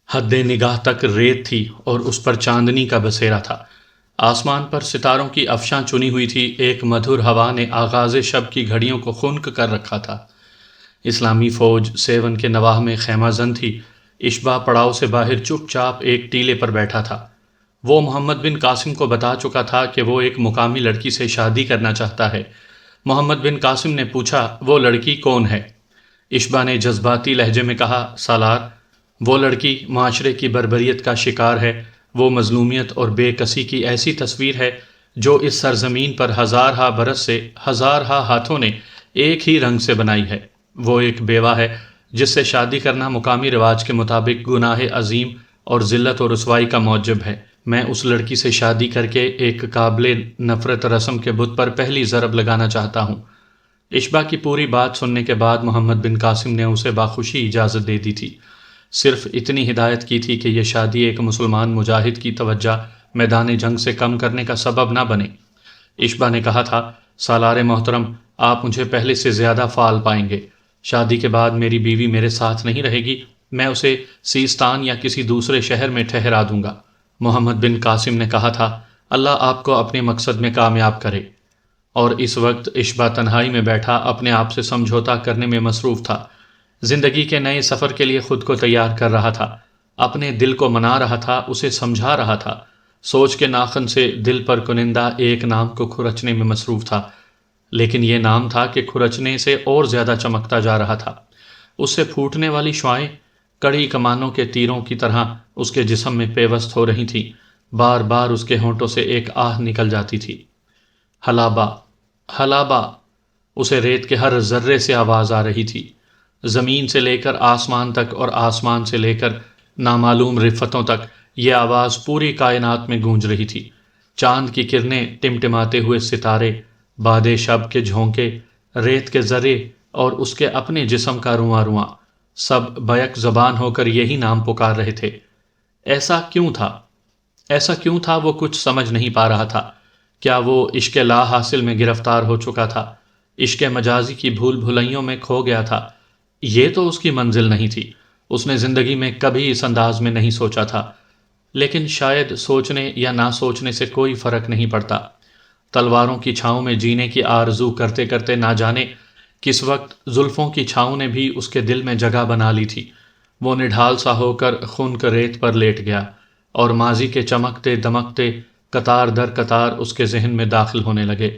حد نگاہ تک ریت تھی اور اس پر چاندنی کا بسیرا تھا۔ آسمان پر ستاروں کی افشاں چنی ہوئی تھی۔ ایک مدھر ہوا نے آغاز شب کی گھڑیوں کو خنک کر رکھا تھا۔ اسلامی فوج سیون کے نواح میں خیمہ زن تھی۔ اشبا پڑاؤ سے باہر چپ چاپ ایک ٹیلے پر بیٹھا تھا۔ وہ محمد بن قاسم کو بتا چکا تھا کہ وہ ایک مقامی لڑکی سے شادی کرنا چاہتا ہے۔ محمد بن قاسم نے پوچھا، وہ لڑکی کون ہے؟ اشبا نے جذباتی لہجے میں کہا، سالار، وہ لڑکی معاشرے کی بربریت کا شکار ہے۔ وہ مظلومیت اور بے کسی کی ایسی تصویر ہے جو اس سرزمین پر ہزارہا برس سے ہزارہا ہاتھوں نے ایک ہی رنگ سے بنائی ہے۔ وہ ایک بیوہ ہے جس سے شادی کرنا مقامی رواج کے مطابق گناہ عظیم اور ذلت و رسوائی کا موجب ہے۔ میں اس لڑکی سے شادی کر کے ایک قابل نفرت رسم کے بت پر پہلی ضرب لگانا چاہتا ہوں۔ اشبا کی پوری بات سننے کے بعد محمد بن قاسم نے اسے باخوشی اجازت دے دی تھی۔ صرف اتنی ہدایت کی تھی کہ یہ شادی ایک مسلمان مجاہد کی توجہ میدان جنگ سے کم کرنے کا سبب نہ بنے۔ اشبا نے کہا تھا، سالار محترم، آپ مجھے پہلے سے زیادہ فعال پائیں گے۔ شادی کے بعد میری بیوی میرے ساتھ نہیں رہے گی، میں اسے سیستان یا کسی دوسرے شہر میں ٹھہرا دوں گا۔ محمد بن قاسم نے کہا تھا، اللہ آپ کو اپنے مقصد میں کامیاب کرے۔ اور اس وقت اشبا تنہائی میں بیٹھا اپنے آپ سے سمجھوتا کرنے میں مصروف تھا۔ زندگی کے نئے سفر کے لیے خود کو تیار کر رہا تھا، اپنے دل کو منا رہا تھا، اسے سمجھا رہا تھا۔ سوچ کے ناخن سے دل پر کنندہ ایک نام کو کھرچنے میں مصروف تھا، لیکن یہ نام تھا کہ کھرچنے سے اور زیادہ چمکتا جا رہا تھا۔ اس سے پھوٹنے والی شعاعیں کڑی کمانوں کے تیروں کی طرح اس کے جسم میں پیوست ہو رہی تھیں۔ بار بار اس کے ہونٹوں سے ایک آہ نکل جاتی تھی، حلابہ، حلابہ۔ اسے ریت کے ہر ذرے سے آواز آ رہی تھی، زمین سے لے کر آسمان تک اور آسمان سے لے کر نامعلوم رفتوں تک یہ آواز پوری کائنات میں گونج رہی تھی۔ چاند کی کرنیں، ٹمٹماتے ہوئے ستارے، باد شب کے جھونکے، ریت کے ذرے اور اس کے اپنے جسم کا رواں رواں، سب بیک زبان ہو کر یہی نام پکار رہے تھے۔ ایسا کیوں تھا؟ ایسا کیوں تھا؟ وہ کچھ سمجھ نہیں پا رہا تھا۔ کیا وہ عشق لا حاصل میں گرفتار ہو چکا تھا؟ عشق مجازی کی بھول بھلائیوں میں کھو گیا تھا؟ یہ تو اس کی منزل نہیں تھی۔ اس نے زندگی میں کبھی اس انداز میں نہیں سوچا تھا، لیکن شاید سوچنے یا نہ سوچنے سے کوئی فرق نہیں پڑتا۔ تلواروں کی چھاؤں میں جینے کی آرزو کرتے کرتے نہ جانے کس وقت زلفوں کی چھاؤں نے بھی اس کے دل میں جگہ بنا لی تھی۔ وہ نڈھال سا ہو کر خنک ریت پر لیٹ گیا، اور ماضی کے چمکتے دمکتے قطار در قطار اس کے ذہن میں داخل ہونے لگے۔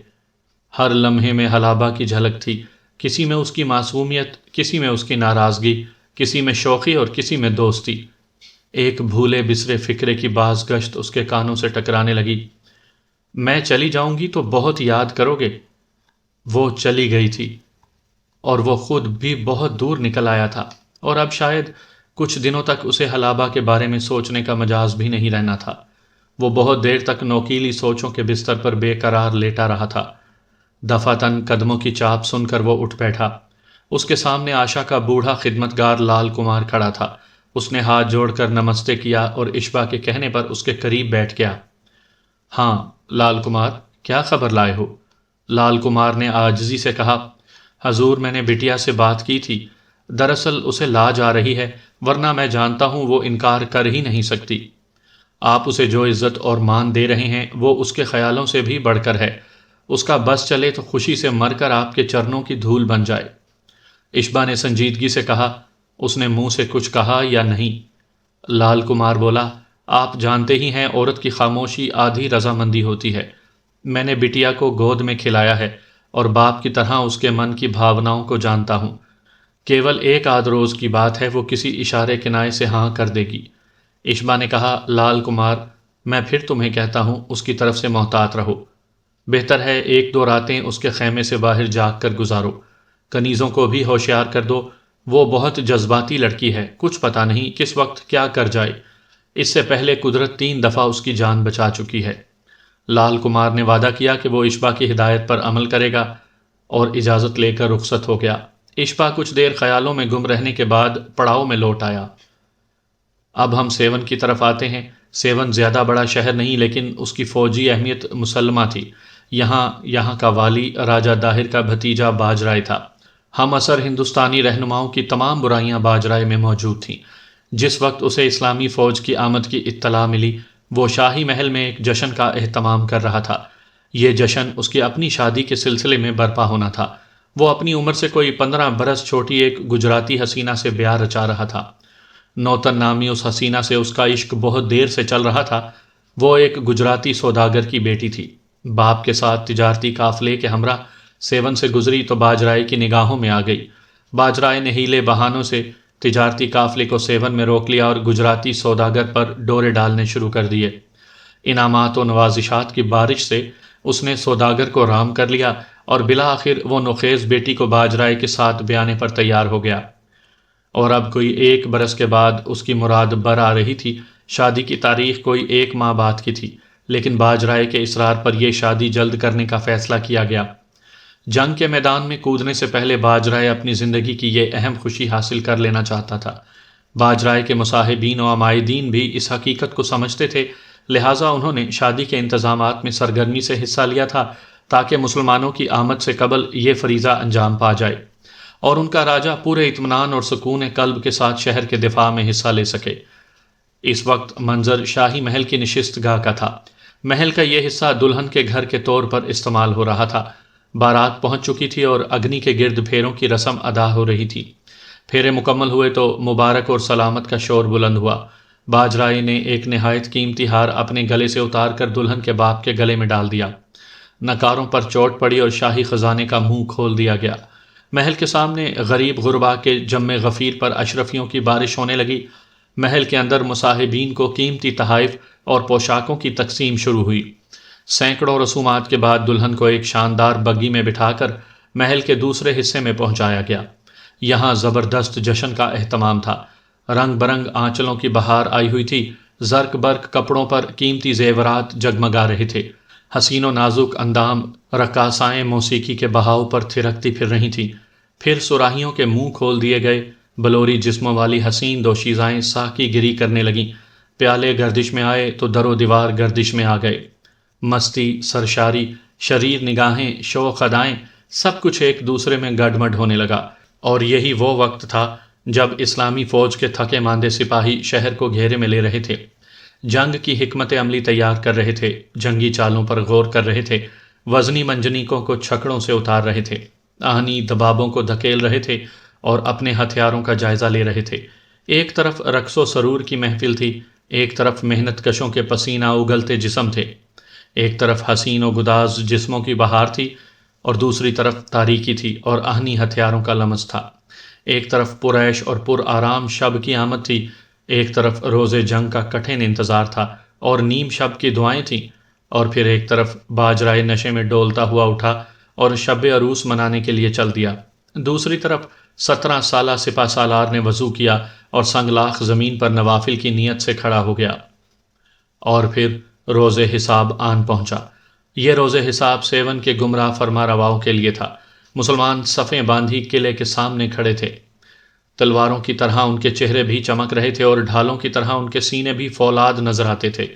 ہر لمحے میں حلابہ کی جھلک تھی، کسی میں اس کی معصومیت، کسی میں اس کی ناراضگی، کسی میں شوخی اور کسی میں دوستی۔ ایک بھولے بسرے فکرے کی باز گشت اس کے کانوں سے ٹکرانے لگی، میں چلی جاؤں گی تو بہت یاد کرو گے۔ وہ چلی گئی تھی، اور وہ خود بھی بہت دور نکل آیا تھا، اور اب شاید کچھ دنوں تک اسے حلابہ کے بارے میں سوچنے کا مجاز بھی نہیں رہنا تھا۔ وہ بہت دیر تک نوکیلی سوچوں کے بستر پر بے قرار لیٹا رہا تھا۔ دفعتاً قدموں کی چاپ سن کر وہ اٹھ بیٹھا۔ اس کے سامنے آشا کا بوڑھا خدمتگار لال کمار کھڑا تھا۔ اس نے ہاتھ جوڑ کر نمستے کیا اور اشبا کے کہنے پر اس کے قریب بیٹھ گیا۔ ہاں لال کمار، کیا خبر لائے ہو؟ لال کمار نے عاجزی سے کہا، حضور، میں نے بٹیا سے بات کی تھی، دراصل اسے لاج آ رہی ہے، ورنہ میں جانتا ہوں وہ انکار کر ہی نہیں سکتی۔ آپ اسے جو عزت اور مان دے رہے ہیں وہ اس کے خیالوں سے بھی بڑھ کر ہے۔ اس کا بس چلے تو خوشی سے مر کر آپ کے چرنوں کی دھول بن جائے۔ اشبا نے سنجیدگی سے کہا، اس نے منہ سے کچھ کہا یا نہیں؟ لال کمار بولا، آپ جانتے ہی ہیں عورت کی خاموشی آدھی رضامندی ہوتی ہے۔ میں نے بٹیا کو گود میں کھلایا ہے اور باپ کی طرح اس کے من کی بھاوناؤں کو جانتا ہوں۔ کیول ایک آدھ روز کی بات ہے، وہ کسی اشارے کنائے سے ہاں کر دے گی۔ اشبا نے کہا، لال کمار، میں پھر تمہیں کہتا ہوں، اس کی طرف سے محتاط رہو۔ بہتر ہے ایک دو راتیں اس کے خیمے سے باہر جاگ کر گزارو۔ کنیزوں کو بھی ہوشیار کر دو، وہ بہت جذباتی لڑکی ہے، کچھ پتہ نہیں کس وقت کیا کر جائے۔ اس سے پہلے قدرت 3 دفعہ اس کی جان بچا چکی ہے۔ لال کمار نے وعدہ کیا کہ وہ اشبا کی ہدایت پر عمل کرے گا، اور اجازت لے کر رخصت ہو گیا۔ اشبا کچھ دیر خیالوں میں گم رہنے کے بعد پڑاؤ میں لوٹ آیا۔ اب ہم سیون کی طرف آتے ہیں۔ سیون زیادہ بڑا شہر نہیں، لیکن اس کی فوجی اہمیت مسلمہ تھی۔ یہاں کا والی راجہ داہر کا بھتیجا باج رائے تھا۔ ہم اثر ہندوستانی رہنماؤں کی تمام برائیاں باج رائے میں موجود تھیں۔ جس وقت اسے اسلامی فوج کی آمد کی اطلاع ملی وہ شاہی محل میں ایک جشن کا اہتمام کر رہا تھا۔ یہ جشن اس کی اپنی شادی کے سلسلے میں برپا ہونا تھا۔ وہ اپنی عمر سے کوئی 15 برس چھوٹی ایک گجراتی حسینہ سے بیاہ رچا رہا تھا۔ نوتن نامی اس حسینہ سے اس کا عشق بہت دیر سے چل رہا تھا۔ وہ ایک گجراتی سوداگر کی بیٹی تھی۔ باپ کے ساتھ تجارتی قافلے کے ہمراہ سیون سے گزری تو باج رائے کی نگاہوں میں آ گئی۔ باج رائے نے ہیلے بہانوں سے تجارتی قافلے کو سیون میں روک لیا اور گجراتی سوداگر پر ڈورے ڈالنے شروع کر دیے۔ انعامات و نوازشات کی بارش سے اس نے سوداگر کو رام کر لیا اور بالآخر وہ نخیز بیٹی کو باج رائے کے ساتھ بیانے پر تیار ہو گیا۔ اور اب کوئی 1 برس کے بعد اس کی مراد بر آ رہی تھی۔ شادی کی تاریخ کوئی 1 ماہ بعد کی تھی، لیکن باج رائے کے اصرار پر یہ شادی جلد کرنے کا فیصلہ کیا گیا۔ جنگ کے میدان میں کودنے سے پہلے باج رائے اپنی زندگی کی یہ اہم خوشی حاصل کر لینا چاہتا تھا۔ باج رائے کے مصاحبین و عمائدین بھی اس حقیقت کو سمجھتے تھے، لہٰذا انہوں نے شادی کے انتظامات میں سرگرمی سے حصہ لیا تھا تاکہ مسلمانوں کی آمد سے قبل یہ فریضہ انجام پا جائے اور ان کا راجہ پورے اطمینان اور سکون قلب کے ساتھ شہر کے دفاع میں حصہ لے سکے۔ اس وقت منظر شاہی محل کی نشست گاہ کا تھا۔ محل کا یہ حصہ دلہن کے گھر کے طور پر استعمال ہو رہا تھا۔ بارات پہنچ چکی تھی اور اگنی کے گرد پھیروں کی رسم ادا ہو رہی تھی۔ پھیرے مکمل ہوئے تو مبارک اور سلامت کا شور بلند ہوا۔ باج رائے نے ایک نہایت قیمتی ہار اپنے گلے سے اتار کر دلہن کے باپ کے گلے میں ڈال دیا۔ نکاروں پر چوٹ پڑی اور شاہی خزانے کا منہ کھول دیا گیا۔ محل کے سامنے غریب غربا کے جم غفیر پر اشرفیوں کی بارش ہونے لگی۔ محل کے اندر مصاحبین کو قیمتی تحائف اور پوشاکوں کی تقسیم شروع ہوئی۔ سینکڑوں رسومات کے بعد دلہن کو ایک شاندار بگی میں بٹھا کر محل کے دوسرے حصے میں پہنچایا گیا۔ یہاں زبردست جشن کا اہتمام تھا۔ رنگ برنگ آنچلوں کی بہار آئی ہوئی تھی۔ زرق برق کپڑوں پر قیمتی زیورات جگمگا رہے تھے۔ حسین و نازک اندام رقاصائیں موسیقی کے بہاؤ پر تھرکتی پھر رہی تھیں۔ پھر صراحیوں کے منہ کھول دیے گئے۔ بلوری جسموں والی حسین دوشیزائیں ساقی گری کرنے لگیں۔ پیالے گردش میں آئے تو در و دیوار گردش میں آ گئے۔ مستی، سرشاری، شریر نگاہیں، شوق ادائیں، سب کچھ ایک دوسرے میں گڈمڈ ہونے لگا۔ اور یہی وہ وقت تھا جب اسلامی فوج کے تھکے ماندے سپاہی شہر کو گھیرے میں لے رہے تھے، جنگ کی حکمت عملی تیار کر رہے تھے، جنگی چالوں پر غور کر رہے تھے، وزنی منجنیکوں کو چھکڑوں سے اتار رہے تھے، آہنی دبابوں کو دھکیل رہے تھے اور اپنے ہتھیاروں کا جائزہ لے رہے تھے۔ ایک طرف رقص و سرور کی محفل تھی، ایک طرف محنت کشوں کے پسینہ اگلتے جسم تھے، ایک طرف حسین و گداز جسموں کی بہار تھی اور دوسری طرف تاریکی تھی اور آہنی ہتھیاروں کا لمس تھا۔ ایک طرف پرعیش اور پر آرام شب کی آمد تھی، ایک طرف روز جنگ کا کٹھن انتظار تھا اور نیم شب کی دعائیں تھیں، اور پھر ایک طرف باج رائے نشے میں ڈولتا ہوا اٹھا اور شب عروس منانے کے لیے چل دیا۔ دوسری طرف 17 سالہ سپہ سالار نے وضو کیا اور سنگلاخ زمین پر نوافل کی نیت سے کھڑا ہو گیا۔ اور پھر روز حساب آن پہنچا۔ یہ روز حساب سیون کے گمراہ فرما رواؤں کے لیے تھا۔ مسلمان صفیں باندھی قلعے کے سامنے کھڑے تھے۔ تلواروں کی طرح ان کے چہرے بھی چمک رہے تھے اور ڈھالوں کی طرح ان کے سینے بھی فولاد نظر آتے تھے۔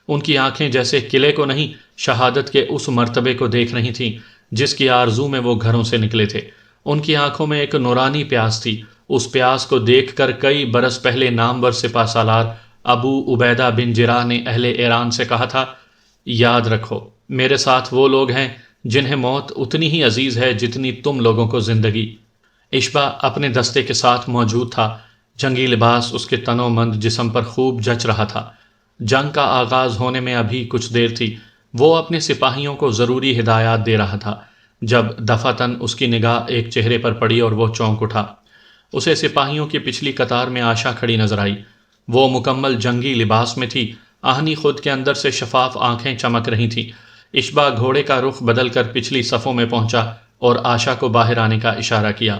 ان کی آنکھیں جیسے قلعے کو نہیں، شہادت کے اس مرتبے کو دیکھ رہی تھیں جس کی آرزو میں وہ گھروں سے نکلے تھے۔ ان کی آنکھوں میں ایک نورانی پیاس تھی۔ اس پیاس کو دیکھ کر کئی برس پہلے نامور سپہ سالار ابو عبیدہ بن جراح نے اہل ایران سے کہا تھا، یاد رکھو میرے ساتھ وہ لوگ ہیں جنہیں موت اتنی ہی عزیز ہے جتنی تم لوگوں کو زندگی۔ اشبا اپنے دستے کے ساتھ موجود تھا۔ جنگی لباس اس کے تن و مند جسم پر خوب جچ رہا تھا۔ جنگ کا آغاز ہونے میں ابھی کچھ دیر تھی۔ وہ اپنے سپاہیوں کو ضروری ہدایات دے رہا تھا جب دفعتاً اس کی نگاہ ایک چہرے پر پڑی اور وہ چونک اٹھا۔ اسے سپاہیوں کی پچھلی قطار میں آشا کھڑی نظر آئی۔ وہ مکمل جنگی لباس میں تھی۔ آہنی خود کے اندر سے شفاف آنکھیں چمک رہی تھیں۔ اشبا گھوڑے کا رخ بدل کر پچھلی صفوں میں پہنچا اور آشا کو باہر آنے کا اشارہ کیا۔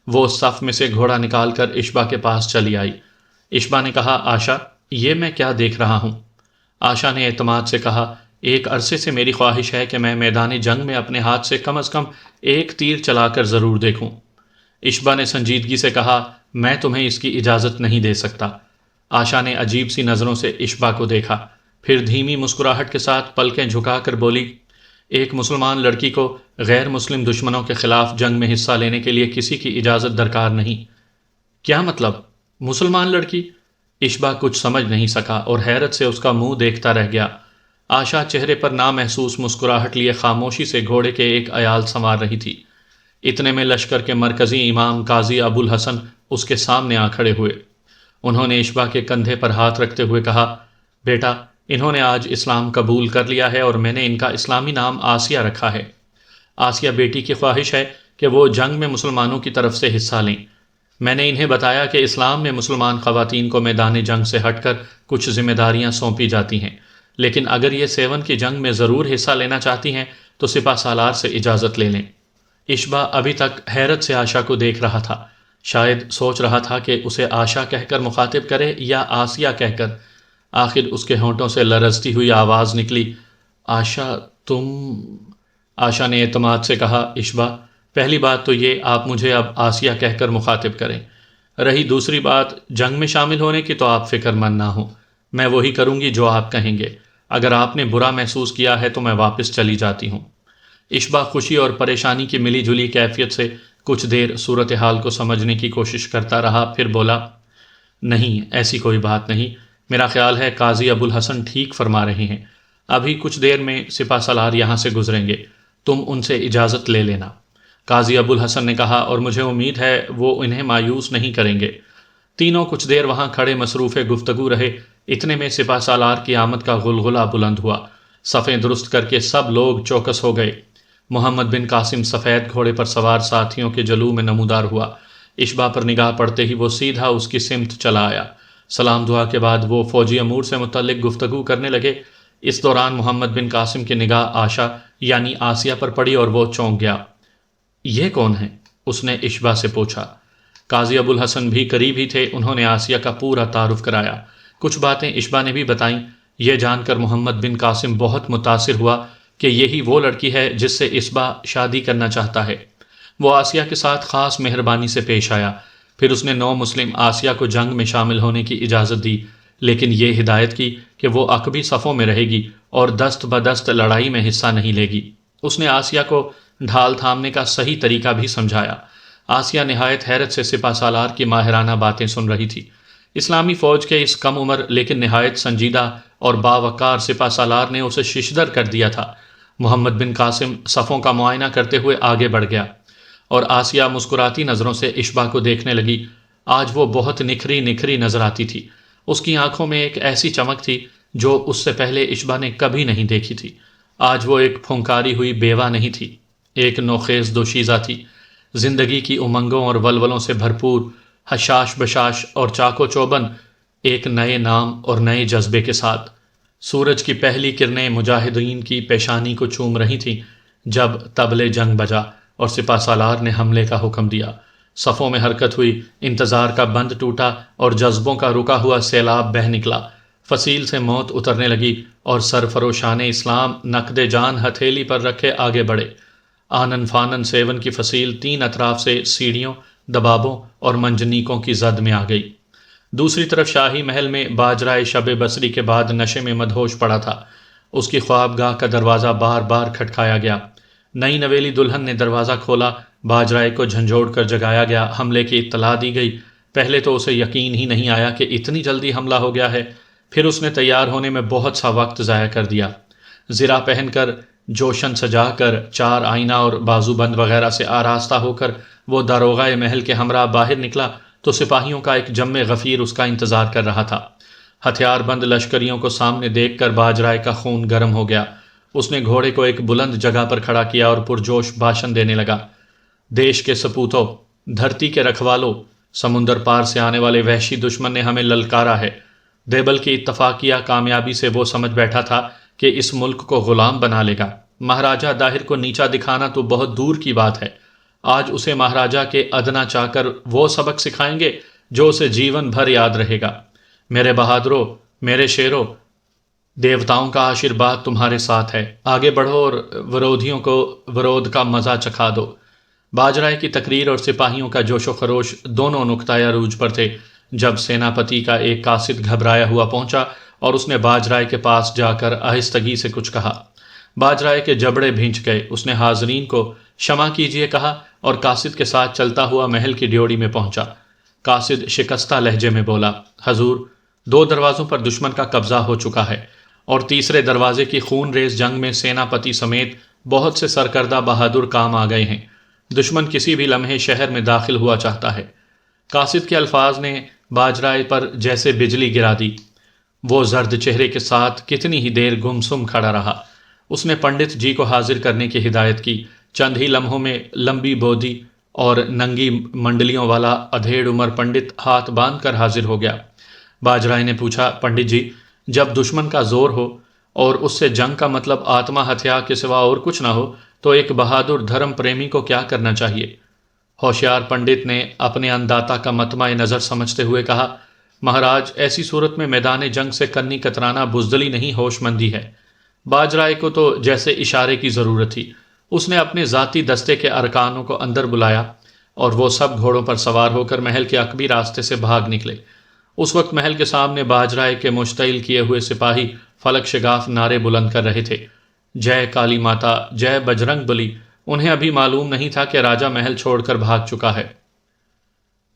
وہ صف میں سے گھوڑا نکال کر اشبا کے پاس چلی آئی۔ اشبا نے کہا، آشا یہ میں کیا دیکھ رہا ہوں؟ آشا نے اعتماد سے کہا، ایک عرصے سے میری خواہش ہے کہ میں میدان جنگ میں اپنے ہاتھ سے کم از کم ایک تیر چلا کر ضرور دیکھوں۔ اشبا نے سنجیدگی سے کہا، میں تمہیں اس کی اجازت نہیں دے سکتا۔ آشا نے عجیب سی نظروں سے اشبا کو دیکھا، پھر دھیمی مسکراہٹ کے ساتھ پلکیں جھکا کر بولی، ایک مسلمان لڑکی کو غیر مسلم دشمنوں کے خلاف جنگ میں حصہ لینے کے لیے کسی کی اجازت درکار نہیں۔ کیا مطلب؟ مسلمان لڑکی؟ اشبا کچھ سمجھ نہیں سکا اور حیرت سے اس کا منہ دیکھتا رہ گیا۔ آشا چہرے پر نامحسوس مسکراہٹ لیے خاموشی سے گھوڑے کے ایک عیال سنوار رہی تھی۔ اتنے میں لشکر کے مرکزی امام قاضی ابو الحسن اس کے سامنے آ کھڑے ہوئے۔ انہوں نے اشبا کے کندھے پر ہاتھ رکھتے ہوئے کہا، بیٹا، انہوں نے آج اسلام قبول کر لیا ہے اور میں نے ان کا اسلامی نام آسیہ رکھا ہے۔ آسیہ بیٹی کی خواہش ہے کہ وہ جنگ میں مسلمانوں کی طرف سے حصہ لیں۔ میں نے انہیں بتایا کہ اسلام میں مسلمان خواتین کو میدان جنگ سے ہٹ کر کچھ ذمہ داریاں سونپی جاتی ہیں، لیکن اگر یہ سیون کی جنگ میں ضرور حصہ لینا چاہتی ہیں تو سپہ سالار سے اجازت لے لیں۔ اشبا ابھی تک حیرت سے آشا کو دیکھ رہا تھا، شاید سوچ رہا تھا کہ اسے آشا کہہ کر مخاطب کرے یا آسیہ کہہ کر۔ آخر اس کے ہونٹوں سے لرزتی ہوئی آواز نکلی، آشا تم؟ آشا نے اعتماد سے کہا، اشبا، پہلی بات تو یہ آپ مجھے اب آسیہ کہہ کر مخاطب کریں۔ رہی دوسری بات جنگ میں شامل ہونے کی تو آپ فکر مند نہ ہوں، میں وہی کروں گی جو آپ کہیں گے۔ اگر آپ نے برا محسوس کیا ہے تو میں واپس چلی جاتی ہوں۔ اشبا خوشی اور پریشانی کی ملی جلی کیفیت سے کچھ دیر صورتحال کو سمجھنے کی کوشش کرتا رہا، پھر بولا، نہیں، ایسی کوئی بات نہیں، میرا خیال ہے قاضی ابو الحسن ٹھیک فرما رہے ہیں۔ ابھی کچھ دیر میں سپہ سالار یہاں سے گزریں گے، تم ان سے اجازت لے لینا۔ قاضی ابو الحسن نے کہا، اور مجھے امید ہے وہ انہیں مایوس نہیں کریں گے۔ تینوں کچھ دیر وہاں کھڑے مصروف گفتگو رہے۔ اتنے میں سپہ سالار کی آمد کا غلغلہ بلند ہوا۔ صفیں درست کر کے سب لوگ چوکس ہو گئے۔ محمد بن قاسم سفید گھوڑے پر سوار ساتھیوں کے جلوہ میں نمودار ہوا۔ اشبا پر نگاہ پڑتے ہی وہ سیدھا اس کی سمت چلا آیا۔ سلام دعا کے بعد وہ فوجی امور سے متعلق گفتگو کرنے لگے۔ اس دوران محمد بن قاسم کی نگاہ آشا یعنی آسیہ پر پڑی اور وہ چونک گیا۔ یہ کون ہے؟ اس نے اشبا سے پوچھا۔ قاضی ابو الحسن بھی قریب ہی تھے، انہوں نے آسیہ کا پورا تعارف کرایا۔ کچھ باتیں اشبا نے بھی بتائیں۔ یہ جان کر محمد بن قاسم بہت متاثر ہوا کہ یہی وہ لڑکی ہے جس سے اشبا شادی کرنا چاہتا ہے۔ وہ آسیہ کے ساتھ خاص مہربانی سے پیش آیا۔ پھر اس نے نو مسلم آسیہ کو جنگ میں شامل ہونے کی اجازت دی، لیکن یہ ہدایت کی کہ وہ عقبی صفوں میں رہے گی اور دست بدست لڑائی میں حصہ نہیں لے گی۔ اس نے آسیہ کو ڈھال تھامنے کا صحیح طریقہ بھی سمجھایا۔ آسیہ نہایت حیرت سے سپہ سالار کی ماہرانہ باتیں سن رہی تھی۔ اسلامی فوج کے اس کم عمر لیکن نہایت سنجیدہ اور باوقار سپہ سالار نے اسے ششدر کر دیا تھا۔ محمد بن قاسم صفوں کا معائنہ کرتے ہوئے آگے بڑھ گیا اور آسیہ مسکراتی نظروں سے اشبا کو دیکھنے لگی۔ آج وہ بہت نکھری نکھری نظر آتی تھی۔ اس کی آنکھوں میں ایک ایسی چمک تھی جو اس سے پہلے اشبا نے کبھی نہیں دیکھی تھی۔ آج وہ ایک پھنکاری ہوئی بیوہ نہیں تھی، ایک نوخیز دوشیزہ تھی، زندگی کی امنگوں اور ولولوں سے بھرپور، حشاش بشاش اور چاق و چوبن، ایک نئے نام اور نئے جذبے کے ساتھ۔ سورج کی پہلی کرنیں مجاہدین کی پیشانی کو چوم رہی تھیں جب طبلِ جنگ بجا اور سپہ سالار نے حملے کا حکم دیا۔ صفوں میں حرکت ہوئی، انتظار کا بند ٹوٹا اور جذبوں کا رکا ہوا سیلاب بہہ نکلا۔ فصیل سے موت اترنے لگی اور سرفروشان اسلام نقد جان ہتھیلی پر رکھے آگے بڑھے۔ آنن فانن سیون کی فصیل تین اطراف سے سیڑھیوں، دبابوں اور منجنیکوں کی زد میں آ گئی۔ دوسری طرف شاہی محل میں باجرائے شب بصری کے بعد نشے میں مدہوش پڑا تھا۔ اس کی خوابگاہ کا دروازہ بار بار کھٹکھایا گیا۔ نئی نویلی دلہن نے دروازہ کھولا، باجرائے کو جھنجھوڑ کر جگایا گیا، حملے کی اطلاع دی گئی۔ پہلے تو اسے یقین ہی نہیں آیا کہ اتنی جلدی حملہ ہو گیا ہے۔ پھر اس نے تیار ہونے میں بہت سا وقت ضائع کر دیا۔ زرہ پہن کر، جوشن سجا کر، چار آئینہ اور بازو بند وغیرہ سے آراستہ ہو کر وہ داروغہ محل کے ہمراہ باہر نکلا تو سپاہیوں کا ایک جم غفیر اس کا انتظار کر رہا تھا۔ ہتھیار بند لشکریوں کو سامنے دیکھ کر باجرائے کا خون گرم ہو گیا۔ اس نے گھوڑے کو ایک بلند جگہ پر کھڑا کیا اور پرجوش بھاشن دینے لگا۔ دیش کے سپوتوں، دھرتی کے رکھوالوں، سمندر پار سے آنے والے وحشی دشمن نے ہمیں للکارا ہے۔ دیبل کی اتفاقیہ کامیابی سے وہ سمجھ بیٹھا تھا کہ اس ملک کو غلام بنا لے گا۔ مہاراجہ داہر کو نیچا دکھانا تو بہت دور کی بات ہے، آج اسے مہاراجہ کے ادنا چاہ کر وہ سبق سکھائیں گے جو اسے جیون بھر یاد رہے گا۔ میرے بہادروں، میرے شیروں، دیوتاؤں کا آشیرواد تمہارے ساتھ ہے، آگے بڑھو اور ورودھیوں کو ورود کا مزہ چکھا دو۔ باجرائے کی تقریر اور سپاہیوں کا جوش و خروش دونوں نقطۂ عروج پر تھے جب سیناپتی کا ایک قاصد گھبرایا ہوا پہنچا اور اس نے باجرائے کے پاس جا کر آہستگی سے کچھ کہا۔ باجرائے کے جبڑے بھینچ گئے۔ اس نے حاضرین کو شمع کیجیے کہا اور قاصد کے ساتھ چلتا ہوا محل کی ڈیوڑی میں پہنچا۔ قاصد شکستہ لہجے میں بولا، حضور، 2 دروازوں پر دشمن کا قبضہ ہو چکا ہے اور تیسرے دروازے کی خون ریز جنگ میں سیناپتی سمیت بہت سے سرکردہ بہادر کام آ گئے ہیں۔ دشمن کسی بھی لمحے شہر میں داخل ہوا چاہتا ہے۔ قاصد کے الفاظ نے باجرائے پر جیسے بجلی گرا دی۔ وہ زرد چہرے کے ساتھ کتنی ہی دیر گمسم کھڑا رہا۔ اس نے پنڈت جی کو حاضر کرنے کی ہدایت کی۔ چند ہی لمحوں میں لمبی بودی اور ننگی منڈلیوں والا ادھیڑ عمر پنڈت ہاتھ باندھ کر حاضر ہو گیا۔ باجرائے نے پوچھا، پنڈت جی، جب دشمن کا زور ہو اور اس سے جنگ کا مطلب آتما ہتیا کے سوا اور کچھ نہ ہو تو ایک بہادر دھرم پریمی کو کیا کرنا چاہیے؟ ہوشیار پنڈت نے اپنے انداتا کا مطمع نظر سمجھتے ہوئے کہا، مہاراج، ایسی صورت میں میدان جنگ سے کنی کترانا بزدلی نہیں، ہوش مندی ہے۔ باجرائے کو تو جیسے اشارے کی ضرورت تھی۔ اس نے اپنے ذاتی دستے کے ارکانوں کو اندر بلایا اور وہ سب گھوڑوں پر سوار ہو کر محل کے عقبی راستے سے بھاگ نکلے۔ اس وقت محل کے سامنے باجرائے کے مشتعل کیے ہوئے سپاہی فلک شگاف نعرے بلند کر رہے تھے، جے کالی ماتا، جے بجرنگ بلی۔ انہیں ابھی معلوم نہیں تھا کہ راجہ محل چھوڑ کر بھاگ چکا ہے۔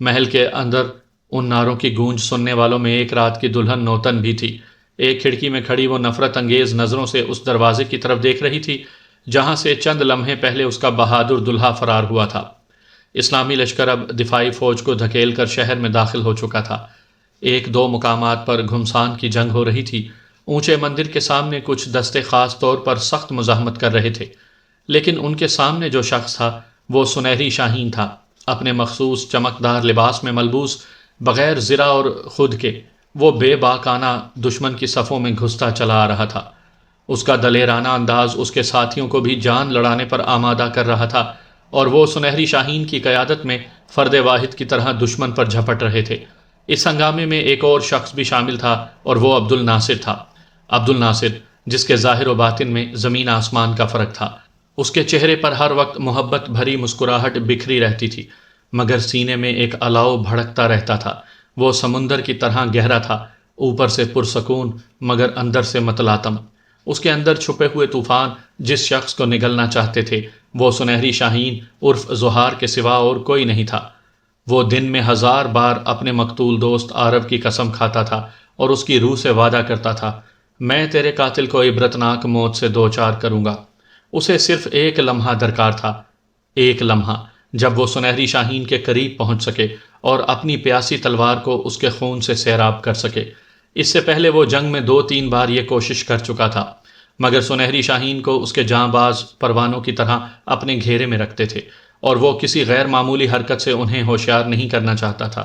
محل کے اندر ان نعروں کی گونج سننے والوں میں ایک رات کی دلہن نوتن بھی تھی۔ ایک کھڑکی میں کھڑی وہ نفرت انگیز نظروں سے اس دروازے کی طرف دیکھ رہی تھی جہاں سے چند لمحے پہلے اس کا بہادر دلہا فرار ہوا تھا۔ اسلامی لشکر اب دفاعی فوج کو دھکیل کر شہر میں داخل ہو چکا تھا۔ 1-2 مقامات پر گھمسان کی جنگ ہو رہی تھی۔ اونچے مندر کے سامنے کچھ دستے خاص طور پر سخت مزاحمت کر رہے تھے، لیکن ان کے سامنے جو شخص تھا وہ سنہری شاہین تھا، اپنے مخصوص چمکدار لباس میں ملبوس، بغیر زرہ اور خود کے وہ بے باکانہ دشمن کی صفوں میں گھستا چلا آ رہا تھا۔ اس کا دلیرانہ انداز اس کے ساتھیوں کو بھی جان لڑانے پر آمادہ کر رہا تھا اور وہ سنہری شاہین کی قیادت میں فرد واحد کی طرح دشمن پر جھپٹ رہے تھے۔ اس ہنگامے میں ایک اور شخص بھی شامل تھا اور وہ عبد الناصر تھا۔ عبد الناصر، جس کے ظاہر و باطن میں زمین آسمان کا فرق تھا۔ اس کے چہرے پر ہر وقت محبت بھری مسکراہٹ بکھری رہتی تھی، مگر سینے میں ایک الاؤ بھڑکتا رہتا تھا۔ وہ سمندر کی طرح گہرا تھا، اوپر سے پرسکون مگر اندر سے متلاطم۔ اس کے اندر چھپے ہوئے طوفان جس شخص کو نگلنا چاہتے تھے وہ سنہری شاہین عرف زہار کے سوا اور کوئی نہیں تھا۔ وہ دن میں 1000 بار اپنے مقتول دوست عارب کی قسم کھاتا تھا اور اس کی روح سے وعدہ کرتا تھا، میں تیرے قاتل کو عبرتناک موت سے دوچار کروں گا۔ اسے صرف ایک لمحہ درکار تھا، ایک لمحہ جب وہ سنہری شاہین کے قریب پہنچ سکے اور اپنی پیاسی تلوار کو اس کے خون سے سیراب کر سکے۔ اس سے پہلے وہ جنگ میں 2-3 بار یہ کوشش کر چکا تھا، مگر سنہری شاہین کو اس کے جاں باز پروانوں کی طرح اپنے گھیرے میں رکھتے تھے اور وہ کسی غیر معمولی حرکت سے انہیں ہوشیار نہیں کرنا چاہتا تھا۔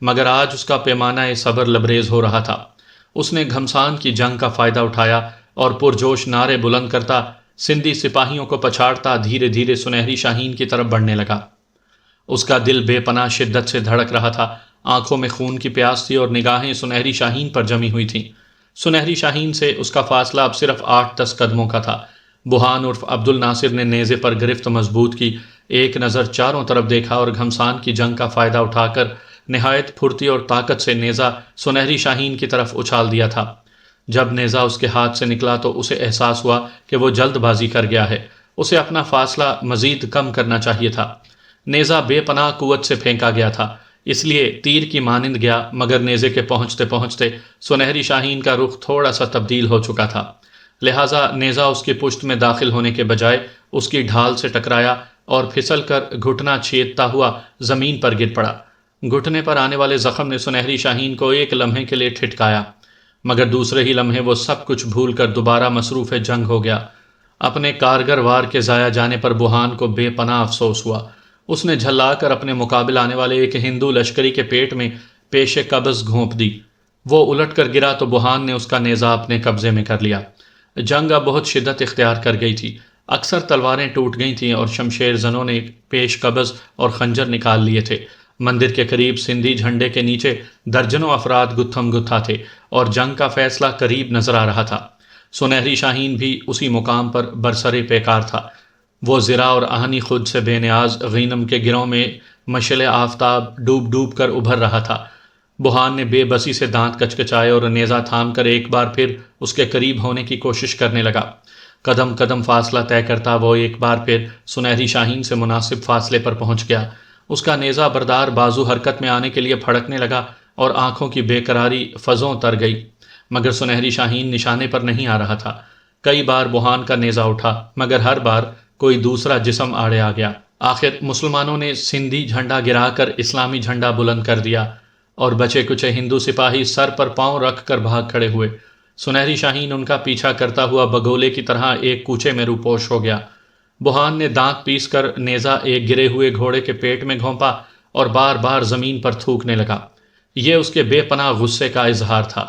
مگر آج اس کا پیمانہ صبر لبریز ہو رہا تھا۔ اس نے گھمسان کی جنگ کا فائدہ اٹھایا اور پرجوش نعرے بلند کرتا سندھی سپاہیوں کو پچھاڑتا دھیرے دھیرے سنہری شاہین کی طرف بڑھنے لگا۔ اس کا دل بے پناہ شدت سے دھڑک رہا تھا، آنکھوں میں خون کی پیاس تھی اور نگاہیں سنہری شاہین پر جمی ہوئی تھیں۔ سنہری شاہین سے اس کا فاصلہ اب صرف 8-10 قدموں کا تھا۔ بوہان عرف عبد الناصر نے نیزے پر گرفت مضبوط کی، ایک نظر چاروں طرف دیکھا اور گھمسان کی جنگ کا فائدہ اٹھا کر نہایت پھرتی اور طاقت سے نیزہ سنہری شاہین کی طرف اچھال دیا تھا۔ جب نیزہ اس کے ہاتھ سے نکلا تو اسے احساس ہوا کہ وہ جلد بازی کر گیا ہے، اسے اپنا فاصلہ مزید کم کرنا چاہیے تھا۔ نیزہ بے پناہ قوت سے پھینکا گیا تھا، اس لیے تیر کی مانند گیا، مگر نیزے کے پہنچتے پہنچتے سنہری شاہین کا رخ تھوڑا سا تبدیل ہو چکا تھا، لہٰذا نیزہ اس کی پشت میں داخل ہونے کے بجائے اس کی ڈھال سے ٹکرایا اور پھسل کر گھٹنا چھیدتا ہوا زمین پر گر پڑا۔ گھٹنے پر آنے والے زخم نے سنہری شاہین کو ایک لمحے کے لیے ٹھٹکایا، مگر دوسرے ہی لمحے وہ سب کچھ بھول کر دوبارہ مصروف جنگ ہو گیا۔ اپنے کارگر وار کے ضائع جانے پر بوہان کو بے پناہ افسوس ہوا۔ اس نے جھلا کر اپنے مقابل آنے والے ایک ہندو لشکری کے پیٹ میں پیش قبض گھونپ دی۔ وہ الٹ کر گرا تو بوہان نے اس کا نیزہ اپنے قبضے میں کر لیا۔ جنگ اب بہت شدت اختیار کر گئی تھی، اکثر تلواریں ٹوٹ گئی تھیں اور شمشیر زنوں نے پیش قبض اور خنجر نکال لیے تھے۔ مندر کے قریب سندھی جھنڈے کے نیچے درجنوں افراد گتھم گتھا تھے اور جنگ کا فیصلہ قریب نظر آ رہا تھا۔ سنہری شاہین بھی اسی مقام پر برسر پیکار تھا۔ وہ زرہ اور آہنی خود سے بے نیاز غینم کے گروں میں مشعل آفتاب ڈوب ڈوب کر ابھر رہا تھا۔ بوہان نے بے بسی سے دانت کچکچائے اور نیزہ تھام کر ایک بار پھر اس کے قریب ہونے کی کوشش کرنے لگا۔ قدم قدم فاصلہ طے کرتا وہ ایک بار پھر سنہری شاہین سے مناسب فاصلے پر پہنچ گیا۔ اس کا نیزہ بردار بازو حرکت میں آنے کے لیے پھڑکنے لگا اور آنکھوں کی بے قراری فضوں تر گئی، مگر سنہری شاہین نشانے پر نہیں آ رہا تھا۔ کئی بار بوہان کا نیزہ اٹھا، مگر ہر بار کوئی دوسرا جسم آڑے آ گیا۔ آخر مسلمانوں نے سندھی جھنڈا گرا کر اسلامی جھنڈا بلند کر دیا، اور بچے کچے ہندو سپاہی سر پر پاؤں رکھ کر بھاگ کھڑے ہوئے۔ سنہری شاہین ان کا پیچھا کرتا ہوا بگولے کی طرح ایک کوچے میں روپوش ہو گیا۔ بوہان نے دانت پیس کر نیزہ ایک گرے ہوئے گھوڑے کے پیٹ میں گھونپا اور بار بار زمین پر تھوکنے لگا۔ یہ اس کے بے پناہ غصے کا اظہار تھا۔